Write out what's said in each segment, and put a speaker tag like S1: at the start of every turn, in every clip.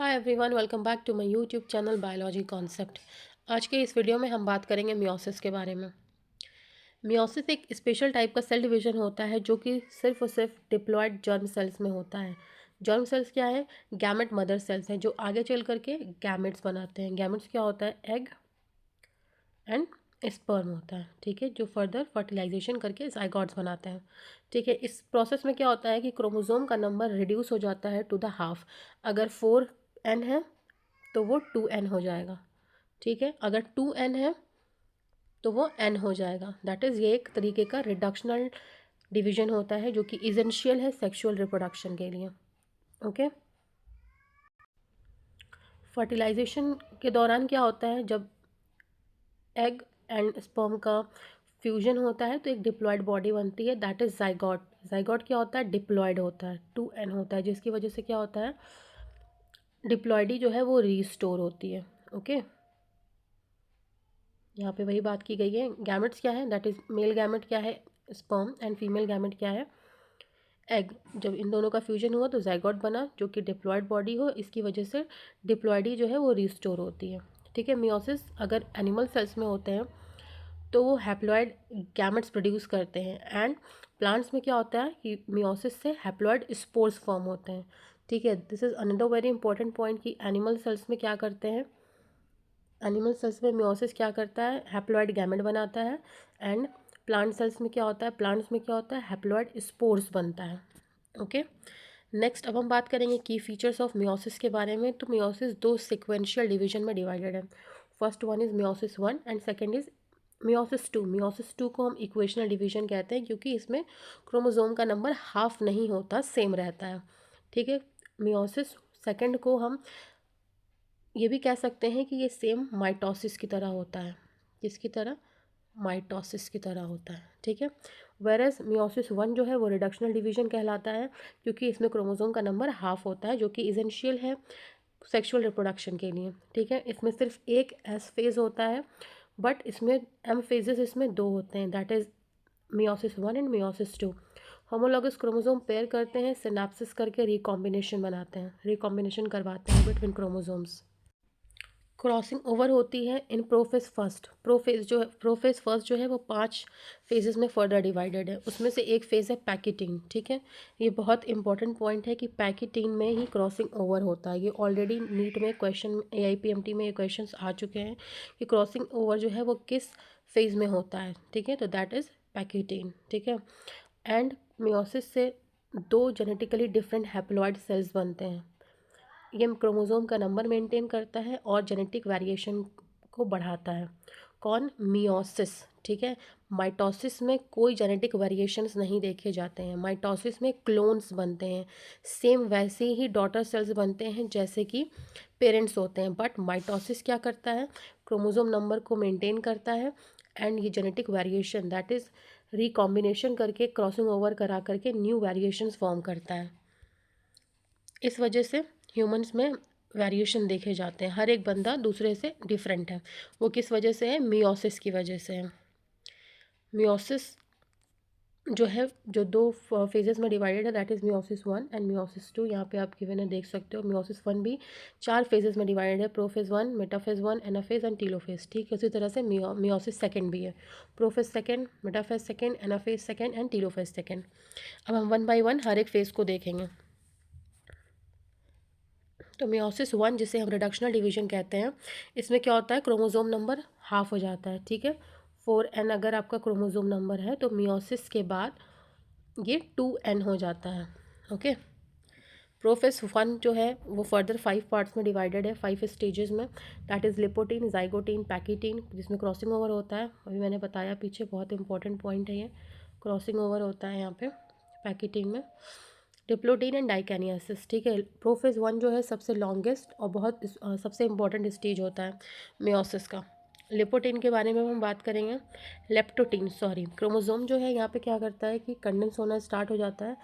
S1: Hi everyone, welcome back to my YouTube channel biology concept. आज के इस video में हम बात करेंगे मियोसिस के बारे में। मियोसिस एक स्पेशल टाइप का सेल डिवीजन होता है जो कि सिर्फ और सिर्फ डिप्लॉयड जर्म सेल्स में होता है। जर्म सेल्स क्या है? गैमेट मदर सेल्स हैं जो आगे चल करके गैमेट्स बनाते हैं। गैमेट्स क्या होता है? एग एंड स्पर्म होता है, ठीक है, जो फर्दर फर्टिलाइजेशन करके ज़ाइगोट्स बनाते हैं। ठीक है, इस प्रोसेस में क्या होता है कि क्रोमोसोम का नंबर रिड्यूस हो जाता है टू द हाफ। अगर 4n है तो वो 2n हो जाएगा। ठीक है, अगर 2n है तो वो n हो जाएगा। दैट इज़ ये एक तरीके का रिडक्शनल डिवीजन होता है जो कि इसेंशियल है सेक्सुअल रिप्रोडक्शन के लिए। ओके, फर्टिलाइजेशन के दौरान क्या होता है? जब एग एंड स्पर्म का फ्यूजन होता है तो एक डिप्लॉयड बॉडी बनती है, दैट इज़ जाइगोट। जाइगोट क्या होता है? डिप्लॉयड होता है, 2n होता है, जिसकी वजह से क्या होता है, डिप्लॉयडी जो है वो रीस्टोर होती है। ओके, यहाँ पे वही बात की गई है। गैमेट्स क्या है? दैट इज़ मेल गैमेट क्या है? स्पर्म, एंड फीमेल गैमेट क्या है? एग। जब इन दोनों का फ्यूजन हुआ तो जाइगोट बना जो कि डिप्लॉयड बॉडी हो, इसकी वजह से डिप्लॉयडी जो है वो रिस्टोर होती है। ठीक है, मियोसिस अगर एनिमल सेल्स में होते हैं तो वो हैप्लॉयड गैमेट्स प्रोड्यूस करते हैं, एंड प्लांट्स में क्या होता है कि मियोसिस से हैप्लॉयड स्पोर्स फॉर्म होते हैं। ठीक है, this is another very important point कि एनिमल सेल्स में क्या करते हैं, एनिमल सेल्स में मियोसिस क्या करता है, हैप्लॉयड गैमेट बनाता है, एंड प्लांट सेल्स में क्या होता है, प्लांट्स में क्या होता है, हैप्लॉयड स्पोर्स बनता है। ओके, नेक्स्ट अब हम बात करेंगे की फीचर्स ऑफ मियोसिस के बारे में। तो मियोसिस दो सिक्वेंशियल डिवीजन में डिवाइडेड है। First one is meiosis one and second is meiosis two. Meiosis two को हम इक्वेशनल डिवीजन कहते हैं क्योंकि इसमें क्रोमोसोम का नंबर हाफ नहीं होता, सेम रहता है। ठीक है, मियोसिस सेकेंड को हम ये भी कह सकते हैं कि ये सेम माइटोसिस की तरह होता है। किसकी तरह? माइटोसिस की तरह होता है। ठीक है, वेरस मियोसिस वन जो है वो रिडक्शनल डिवीजन कहलाता है क्योंकि इसमें क्रोमोसोम का नंबर हाफ होता है जो कि इसेंशियल है सेक्सुअल रिप्रोडक्शन के लिए। ठीक है, इसमें सिर्फ एक एस फेज होता है, बट इसमें एम फेजेस इसमें दो होते हैं, that is meiosis one and meiosis two. Homologous chromosome pair करते हैं, सिनेप्सिस करके रिकॉम्बिनेशन बनाते हैं, रिकॉम्बिनेशन करवाते हैं बिटवीन क्रोमोसोम्स। क्रॉसिंग ओवर होती है इन प्रोफेज फर्स्ट। प्रोफेज फर्स्ट जो है वो 5 फेजेस में फर्दर डिवाइडेड है। उसमें से एक फेज़ है पैकेटिंग। ठीक है, ये बहुत इंपॉर्टेंट पॉइंट है कि पैकेटिंग में ही क्रॉसिंग ओवर होता है। ये ऑलरेडी नीट में क्वेश्चन, AIPMT में ये क्वेश्चन आ चुके हैं कि क्रॉसिंग ओवर जो है वो किस फेज़ में होता है। ठीक है, तो दैट इज़ पैकेटिंग। ठीक है, एंड मियोसिस से दो जेनेटिकली डिफरेंट हैप्लॉइड सेल्स बनते हैं। ये क्रोमोसोम का नंबर मेंटेन करता है और जेनेटिक वेरिएशन को बढ़ाता है। कौन? मियोसिस। ठीक है, माइटोसिस में कोई जेनेटिक वेरिएशंस नहीं देखे जाते हैं। माइटोसिस में क्लोन्स बनते हैं, सेम वैसे ही डॉटर सेल्स बनते हैं जैसे कि पेरेंट्स होते हैं, बट माइटोसिस क्या करता है, क्रोमोसोम नंबर को मेंटेन करता है, एंड ये genetic variation that is recombination करके क्रॉसिंग ओवर करा करके न्यू वेरिएशंस फॉर्म करता है। इस वजह से ह्यूमंस में वेरिएशन देखे जाते हैं। हर एक बंदा दूसरे से डिफरेंट है। वो किस वजह से है? मियोसिस की वजह से है। मियोसिस जो है, जो दो फेजेस में डिवाइडेड है, that is meiosis one and meiosis two. यहाँ पे आप गिवन है देख सकते हो। मियोसिस वन भी 4 फेजेस में डिवाइडेड है, prophase one, metaphase one, anaphase and telophase. ठीक है, उसी तरह से मियोसिस सेकेंड भी है, prophase second, metaphase second, anaphase second and telophase second. अब हम वन बाई वन हर एक फेज़ को देखेंगे। तो मियोसिस वन, जिसे हम रिडक्शनल डिवीजन कहते हैं, इसमें क्या होता है, क्रोमोसोम नंबर हाफ हो जाता है। ठीक है, 4n अगर आपका क्रोमोसोम नंबर है तो मियोसिस के बाद ये 2n हो जाता है। ओके, प्रोफेस वन जो है वो फर्दर 5 पार्ट्स में डिवाइडेड है, 5 स्टेजेस में, दैट इज़ लिपोटीन, जाइगोटीन, पैकीटीन, जिसमें क्रॉसिंग ओवर होता है। अभी मैंने बताया पीछे, बहुत इंपॉर्टेंट पॉइंट है ये, क्रॉसिंग ओवर होता है यहाँ पे पैकीटीन में। Diplotene and diakinesis. ठीक है, प्रोफेज वन जो है सबसे लॉन्गेस्ट और बहुत सबसे इम्पॉर्टेंट स्टेज होता है मियोसिस का। लिपोटीन के बारे में हम बात करेंगे। लेप्टोटीन, सॉरी, क्रोमोसोम जो है यहाँ पे क्या करता है कि कंडेंस होना स्टार्ट हो जाता है,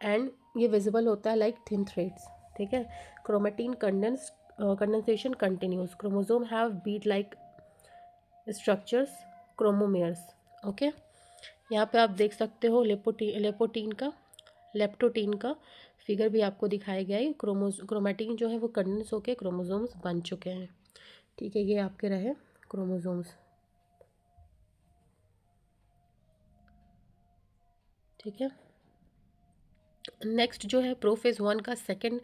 S1: एंड ये विजिबल होता है लाइक थिन थ्रेड्स। ठीक है, chromatin condensation continues, chromosome have bead like structures, chromomeres. Okay, यहाँ पे आप देख सकते हो लेपोटीन का लेप्टोटीन का फिगर भी आपको दिखाया गया है। क्रोमैटिन जो है वो कंडेंस होकर क्रोमोसोम्स बन चुके हैं। ठीक है, ये आपके रहे क्रोमोसोम्स। ठीक है, नेक्स्ट जो है प्रोफेज 1 का सेकेंड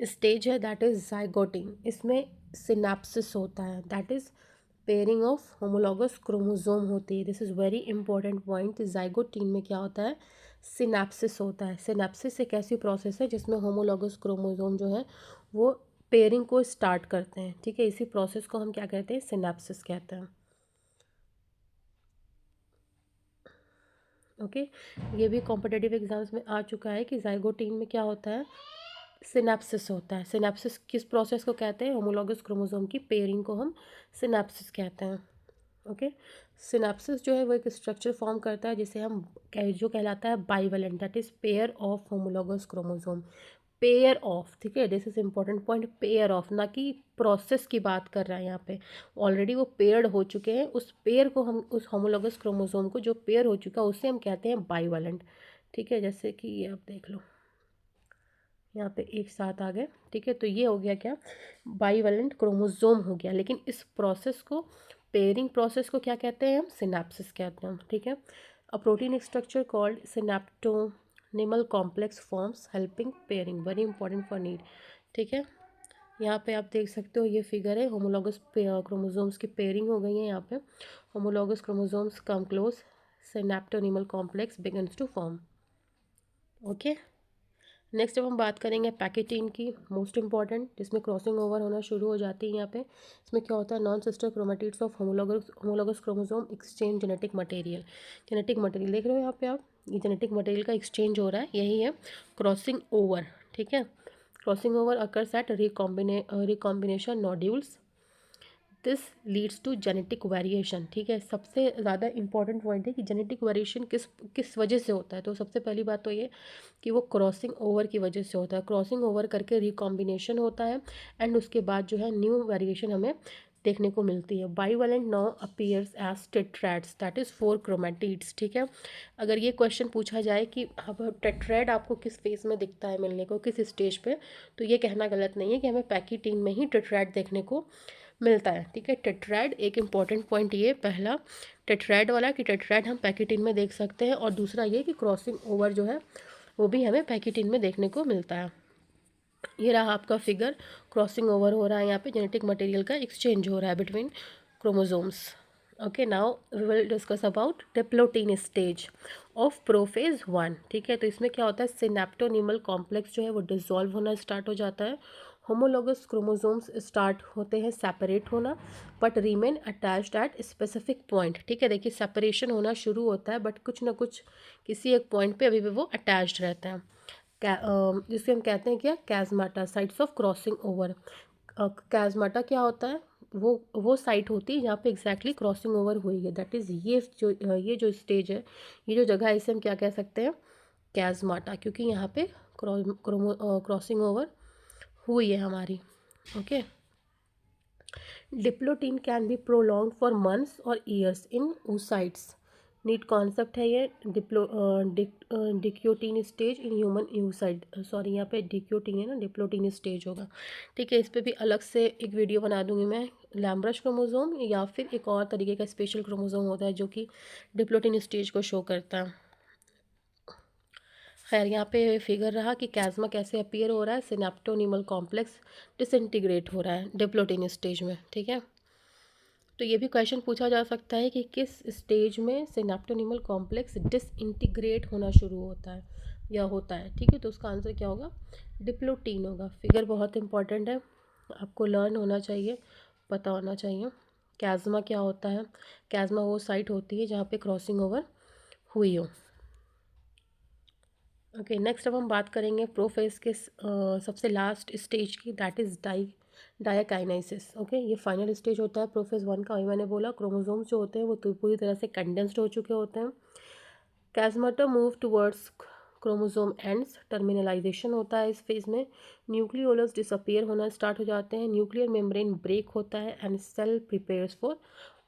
S1: स्टेज है, दैट इज जाइगोटिन। इसमें सिनेप्सिस होता है, that is pairing of homologous chromosome होती है। This is very important point. Zygotene में क्या होता है, सिनेप्सिस होता है। सिनेप्सिस एक ऐसी प्रोसेस है जिसमें होमोलॉगस क्रोमोसोम जो है वो पेयरिंग को स्टार्ट करते हैं। ठीक है, इसी प्रोसेस को हम क्या कहते हैं, सिनेप्सिस कहते हैं। ओके, ये भी कॉम्पिटिटिव एग्जाम्स में आ चुका है कि जाइगोटीन में क्या होता है, सिनेप्सिस होता है। सिनेप्सिस किस प्रोसेस को कहते हैं, होमोलॉगस क्रोमोसोम की पेयरिंग को हम सिनेप्सिस कहते हैं। ओके, सिनेप्सिस जो है वो एक स्ट्रक्चर फॉर्म करता है जिसे हम जो कहलाता है bivalent, that is pair of homologous chromosome. Pair of, ठीक है, this is important point, pair of, ना कि प्रोसेस की बात कर रहा है यहाँ पे। ऑलरेडी वो पेयर्ड हो चुके हैं, उस पेयर को हम, उस होमोलॉगस क्रोमोसोम को जो पेयर हो चुका है उसे हम कहते हैं बाइवेलेंट। ठीक है, जैसे कि ये आप देख लो यहाँ पे एक साथ आ गए। ठीक है, तो ये हो गया क्या, बाइवेलेंट क्रोमोसोम हो गया। लेकिन इस प्रोसेस को, पेयरिंग प्रोसेस को क्या कहते हैं हम, सिनेप्सिस कहते हैं। ठीक है, a protein structure called synaptonemal complex forms helping pairing, very important for need. ठीक है, यहाँ पे आप देख सकते हो, ये फिगर है, होमोलॉगस क्रोमोसोम्स की पेयरिंग हो गई है। यहाँ पे homologous chromosomes come close, synaptonemal complex begins to form. Okay, next अब हम बात करेंगे पैकेटीन की, मोस्ट इंपॉर्टेंट, जिसमें क्रॉसिंग ओवर होना शुरू हो जाती है। यहाँ पे इसमें क्या होता है, non sister chromatids of homologous chromosome exchange genetic material. Genetic material देख रहे हो यहाँ पे आप, ये जेनेटिक मटेरियल का एक्सचेंज हो रहा है, यही है क्रॉसिंग ओवर। ठीक है, crossing over occurs at recombination nodules, this leads to genetic variation. ठीक है, सबसे ज़्यादा इंपॉर्टेंट पॉइंट है कि जेनेटिक वेरिएशन किस किस वजह से होता है। तो सबसे पहली बात तो ये कि वो क्रॉसिंग ओवर की वजह से होता है। क्रॉसिंग ओवर करके रिकॉम्बिनेशन होता है एंड उसके बाद जो है न्यू वेरिएशन हमें देखने को मिलती है। Bivalent now appears as tetrads, that is 4 chromatids. ठीक है, अगर ये क्वेश्चन पूछा जाए कि अब टेट्रैड आपको किस फेज में दिखता है मिलने को, किस स्टेज पे, तो ये कहना गलत नहीं है कि हमें पैकीटीन में ही टेट्रैड देखने को मिलता है। ठीक है, टेट्रैड एक इंपॉर्टेंट पॉइंट, ये पहला टेट्रैड वाला कि टेट्रैड हम पैकेटिन में देख सकते हैं, और दूसरा ये कि क्रॉसिंग ओवर जो है वो भी हमें पैकेटिन में देखने को मिलता है। ये रहा आपका फिगर, क्रॉसिंग ओवर हो रहा है, यहाँ पे जेनेटिक मटेरियल का एक्सचेंज हो रहा है between chromosomes. Okay, now we will discuss about diplotene stage of prophase 1। ठीक है, तो इसमें क्या होता है, सिनेप्टोनिमल कॉम्प्लेक्स जो है वो डिसॉल्व होना स्टार्ट हो जाता है। होमोलॉगस क्रोमोसोम्स स्टार्ट होते हैं सेपरेट होना, but Riemann attached at specific point. ठीक है, देखिए सेपरेशन होना शुरू होता है बट कुछ ना कुछ किसी एक पॉइंट पे अभी भी वो अटैच्ड रहते हैं। जिसे हम कहते हैं क्या, कैज़माटा, साइट्स ऑफ क्रॉसिंग ओवर। कैज़माटा क्या होता है, वो साइट होती है जहाँ पे एग्जैक्टली क्रॉसिंग ओवर हुई है, दैट इज़ ये जो स्टेज है, ये जो जगह है, इसे हम क्या कह सकते हैं, कैज़माटा, क्योंकि यहाँ पे क्रॉसिंग ओवर हुई है हमारी। Okay, diplotene can be prolong for months और years in oocytes। NEET concept है ये, dictyotene stage in human oocyte, sorry यहाँ पे डिक्योटीन है ना, डिप्लोटीन स्टेज होगा। ठीक है, इस पर भी अलग से एक वीडियो बना दूंगी मैं, लैम्ब्रश क्रोमोसोम या फिर एक और तरीके का स्पेशल क्रोमोसोम होता है जो कि डिप्लोटीन स्टेज को शो करता है। खैर, यहाँ पे फिगर रहा कि कैज़मा कैसे अपीयर हो रहा है, सिनेप्टोनिमल कॉम्प्लेक्स डिसइंटीग्रेट हो रहा है डिप्लोटीन स्टेज में। ठीक है, तो ये भी क्वेश्चन पूछा जा सकता है कि किस स्टेज में सिनेप्टोनिमल कॉम्प्लेक्स डिसइंटीग्रेट होना शुरू होता है या होता है। ठीक है, तो उसका आंसर क्या होगा, डिप्लोटीन होगा। फिगर बहुत इंपॉर्टेंट है, आपको लर्न होना चाहिए, पता होना चाहिए। कैज़मा क्या होता है, कैज़मा वो साइट होती है जहाँ पे क्रॉसिंग ओवर हुई हो। ओके, नेक्स्ट अब हम बात करेंगे प्रोफेज के सबसे लास्ट स्टेज की, दैट इज़ डायाकाइनेसिस। ओके, ये फाइनल स्टेज होता है प्रोफेज 1 का। अभी मैंने बोला क्रोमोसोम्स जो होते हैं वो तो पूरी तरह से कंडेंस्ड हो चुके होते हैं। Chiasmata move towards chromosome ends, terminalization होता है इस फेज में। न्यूक्लियोलस डिसअपियर होना स्टार्ट हो जाते हैं, न्यूक्लियर मेम्ब्रेन ब्रेक होता है and cell prepares for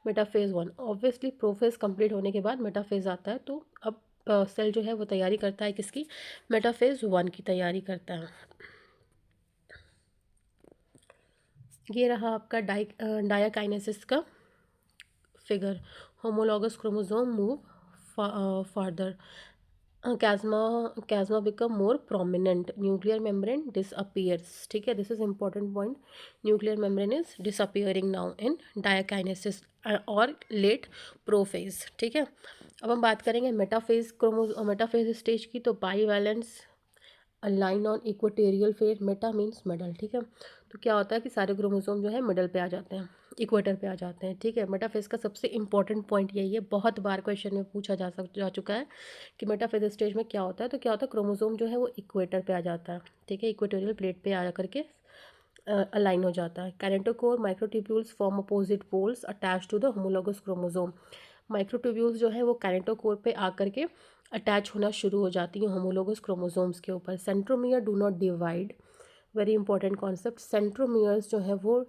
S1: metaphase 1। Obviously prophase complete होने के बाद मेटाफेज आता है, तो अब सेल जो है वो तैयारी करता है किसकी, मेटाफेज 1 की तैयारी करता है। ये रहा आपका डायाकाइनेसिस का figure. Homologous chromosome move further, chiasma become more prominent, nuclear membrane disappears. ठीक है, this is important point. Nuclear membrane is disappearing now in diakinesis और लेट प्रोफेज। ठीक है, अब हम बात करेंगे मेटाफेज स्टेज की। तो bivalents align on equatorial phase, meta means middle. ठीक है, तो क्या होता है कि सारे क्रोमोसोम जो है मिडल पे आ जाते हैं, इक्वेटर पे आ जाते हैं। ठीक है, मेटाफेज का सबसे इंपॉर्टेंट पॉइंट यही है, बहुत बार क्वेश्चन में पूछा जा चुका है कि मेटाफेज स्टेज में क्या होता है। तो क्या होता है, क्रोमोसोम जो है वो इक्वेटर पे आ जाता है। ठीक है, इक्वेटोरियल प्लेट पे आ करके अलाइन हो जाता है। Kinetochore microtubules form opposite poles attach to the homologous chromosome. Microtubules जो है वो कैरेंटोकोर पे आकर के अटैच होना शुरू हो जाती हैं होमोलोगस क्रोमोसोम्स के ऊपर। Centromere do not divide, very important concept. Centromeres जो है वो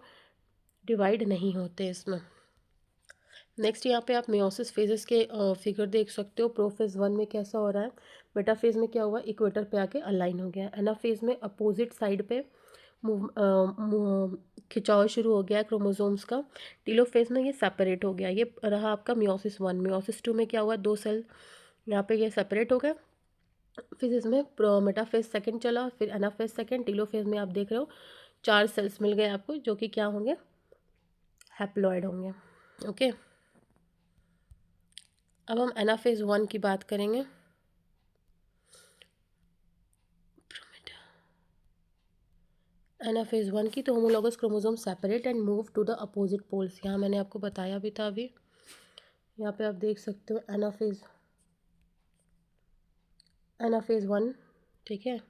S1: डिवाइड नहीं होते इसमें। नेक्स्ट यहाँ पे आप मियोसिस फेजेस के फिगर देख सकते हो। प्रोफेज 1 में कैसा हो रहा है, मेटाफेज में क्या हुआ, इक्वेटर पे आके अलाइन हो गया। एनाफेज में अपोजिट साइड पे खिंचाव शुरू हो गया है क्रोमोसोम्स का। टीलोफेज में ये सेपरेट हो गया। ये रहा आपका मियोसिस 1। मियोसिस 2 में क्या हुआ, 2 सेल यहाँ पे ये सेपरेट हो गए। फिर इसमें मेटाफेज सेकंड चला, फिर एनाफेज सेकंड, टीलोफेज में आप देख रहे हो 4 सेल्स मिल गए आपको, जो कि क्या होंगे, हैप्लॉइड होंगे। ओके, अब हम एनाफेज 1 की बात करेंगे। एनाफेज 1 की, तो homologous chromosome separate and move to the opposite poles. यहाँ मैंने आपको बताया भी था अभी, यहाँ पे आप देख सकते हो एनाफेज 1। ठीक है,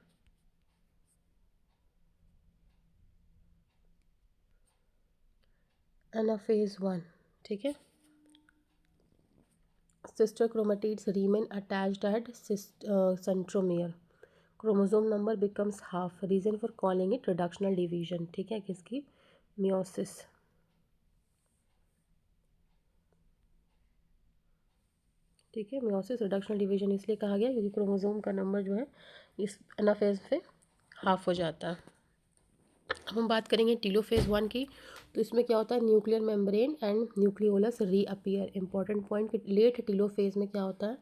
S1: एनाफेज 1। ठीक है, sister chromatids remain attached at centromere, chromosome number becomes half, reason for calling it reductional division. ठीक है, किसकी, मियोसिस। ठीक है, मियोसिस रिडक्शनल डिवीजन इसलिए कहा गया क्योंकि क्रोमोसोम का नंबर जो है इस एनाफेज पे हाफ हो जाता है। अब हम बात करेंगे टीलोफेज 1 की। तो इसमें क्या होता है, nuclear membrane and nucleolus reappear. Important point कि लेट टीलोफेज में क्या होता है,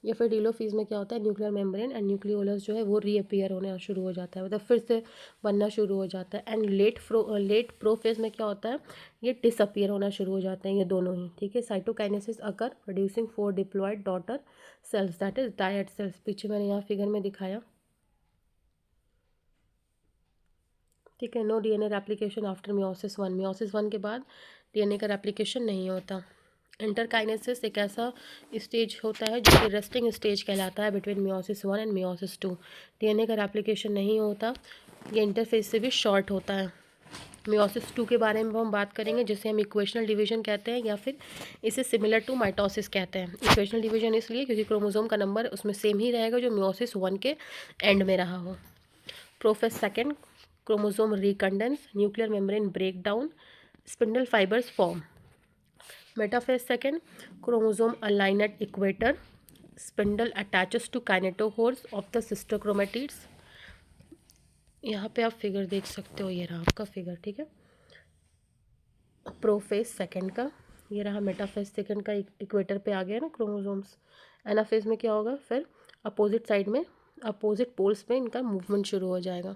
S1: या फिर टीलोफेज में क्या होता है, न्यूक्लियर मेम्ब्रेन एंड न्यूक्लियोलस जो है वो रीअपियर होना शुरू हो जाता है, मतलब फिर से बनना शुरू हो जाता है। एंड लेट प्रोफेज में क्या होता है, ये डिसअपियर होना शुरू हो जाते हैं ये दोनों ही। ठीक है, cytokinesis occur producing 4 diploid daughter cells, that is dyad cells. पीछे मैंने यहाँ फिगर में दिखाया। ठीक है, no DNA replication after meiosis 1। Meiosis 1 के बाद डीएनए का रेप्लिकेशन नहीं होता। इंटरकाइनेसिस एक ऐसा स्टेज होता है जो कि रेस्टिंग स्टेज कहलाता है between meiosis 1 and meiosis 2। DNA का रेप्लिकेशन नहीं होता, ये इंटरफेज से भी शॉर्ट होता है। मियोसिस 2 के बारे में हम बात करेंगे, जिसे हम इक्वेशनल डिवीजन कहते हैं, या फिर इसे सिमिलर टू माइटोसिस कहते हैं। इक्वेशनल डिवीजन इसलिए क्योंकि क्रोमोसोम का नंबर उसमें सेम ही रहेगा जो मियोसिस 1 के एंड में रहा हो। Prophase second, chromosome recondense, nuclear membrane breakdown, spindle fibers form. Metaphase second, chromosome align at equator, spindle attaches to kinetochores of the sister chromatids. यहाँ पे आप फिगर देख सकते हो, ये रहा आपका फिगर। ठीक है, प्रोफेज सेकंड का, ये रहा मेटाफेज सेकंड का, इक्वेटर पे आ गया ना क्रोमोसोम्स। एनाफेज में क्या होगा, फिर अपोजिट साइड में अपोजिट पोल्स पे इनका मूवमेंट शुरू हो जाएगा।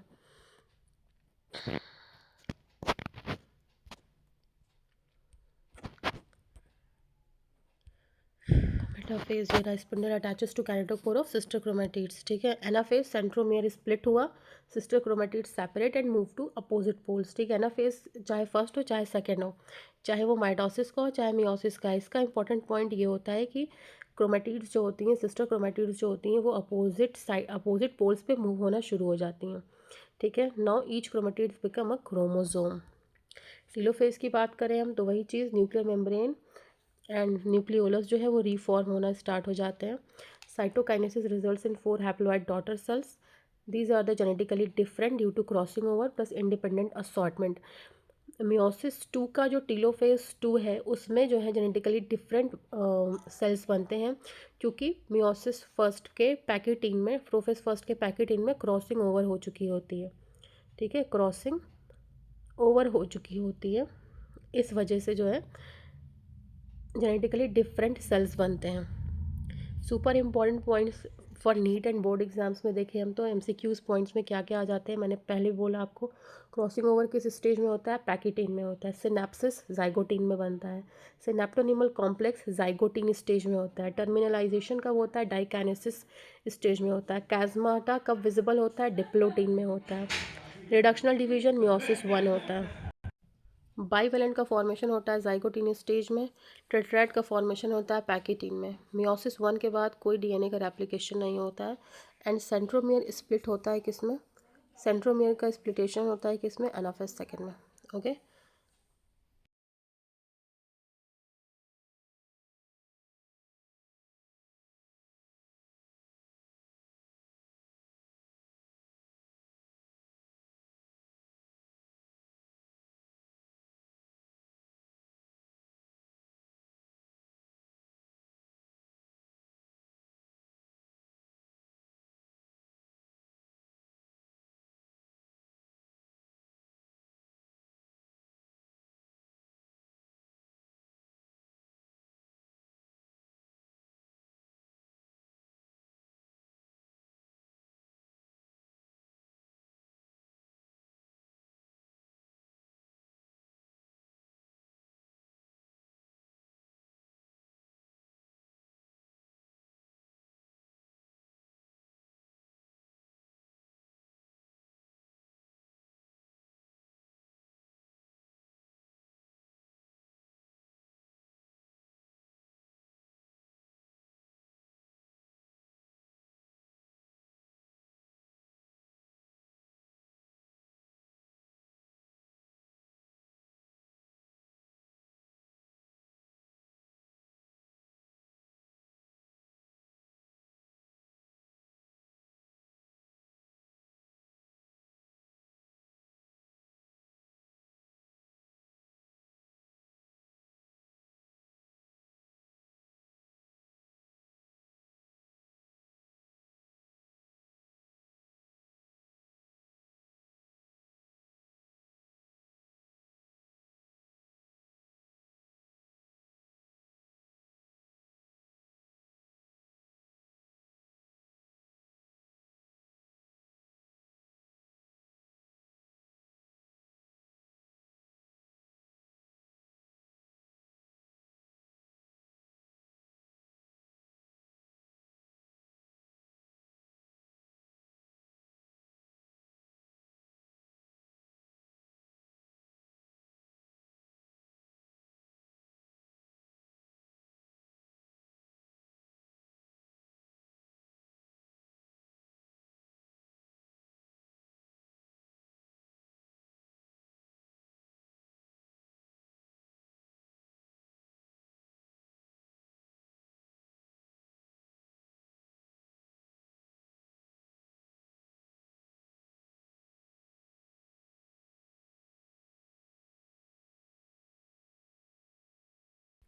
S1: मेटाफेज, ये रहा, spindle attaches to kinetochore of sister chromatids. ठीक है, एनाफेज सेंट्रोमियर स्प्लिट हुआ, sister chromatids separate and move to opposite poles. ठीक है, एनाफेज चाहे फर्स्ट हो चाहे सेकेंड हो, चाहे वो माइटोसिस का हो चाहे मियोसिस का, इसका इंपॉर्टेंट पॉइंट ये होता है कि क्रोमेटिड्स जो होती हैं, सिस्टर क्रोमेटिड्स जो होती हैं, वो अपोजिट पोल्स पे मूव होना शुरू हो जाती हैं। ठीक है, now each chromatids become a chromosome. Telophase की बात करें हम, तो वही चीज़, न्यूक्लियर मेम्ब्रेन एंड न्यूक्लियोलस जो है वो रीफॉर्म होना स्टार्ट हो जाते हैं। Cytokinesis results in 4 haploid daughter cells, these are the genetically different due to crossing over plus independent assortment. Meiosis 2 का जो टेलोफेज 2 है उसमें जो है जेनेटिकली डिफरेंट सेल्स बनते हैं, क्योंकि मियोसिस फर्स्ट के पैकेटीन में, प्रोफेज फर्स्ट के पैकेटीन में क्रॉसिंग ओवर हो चुकी होती है। ठीक है, क्रॉसिंग ओवर हो चुकी होती है, इस वजह से जो है जेनेटिकली डिफरेंट सेल्स बनते हैं। Super important points for neat and board exams में देखें हम तो एमसीक्यूज पॉइंट्स में क्या क्या आ जाते हैं। मैंने पहले बोला आपको, क्रॉसिंग ओवर किस स्टेज में होता है, पैकेटीन में होता है। सिनेप्सिस जाइगोटीन में बनता है। सिनेप्टोनिमल कॉम्प्लेक्स जाइगोटीन स्टेज में होता है। टर्मिनलाइजेशन कब होता है, डाइकाइनेसिस स्टेज में होता है। कैजमाटा कब विजिबल होता है, डिप्लोटीन में होता है। रिडक्शनल डिवीजन मियोसिस 1 होता है। बाईवेलेंट का फॉर्मेशन होता है जाइगोटीन स्टेज में। टेट्राएड का फॉर्मेशन होता है पैकेटीन में। मियोसिस 1 के बाद कोई डीएनए का रेप्लिकेशन नहीं होता है। एंड सेंट्रोमियर स्प्लिट होता है किसमें, सेंट्रोमियर का स्प्लिटेशन होता है किसमें, एनाफेज सेकंड में। ओके।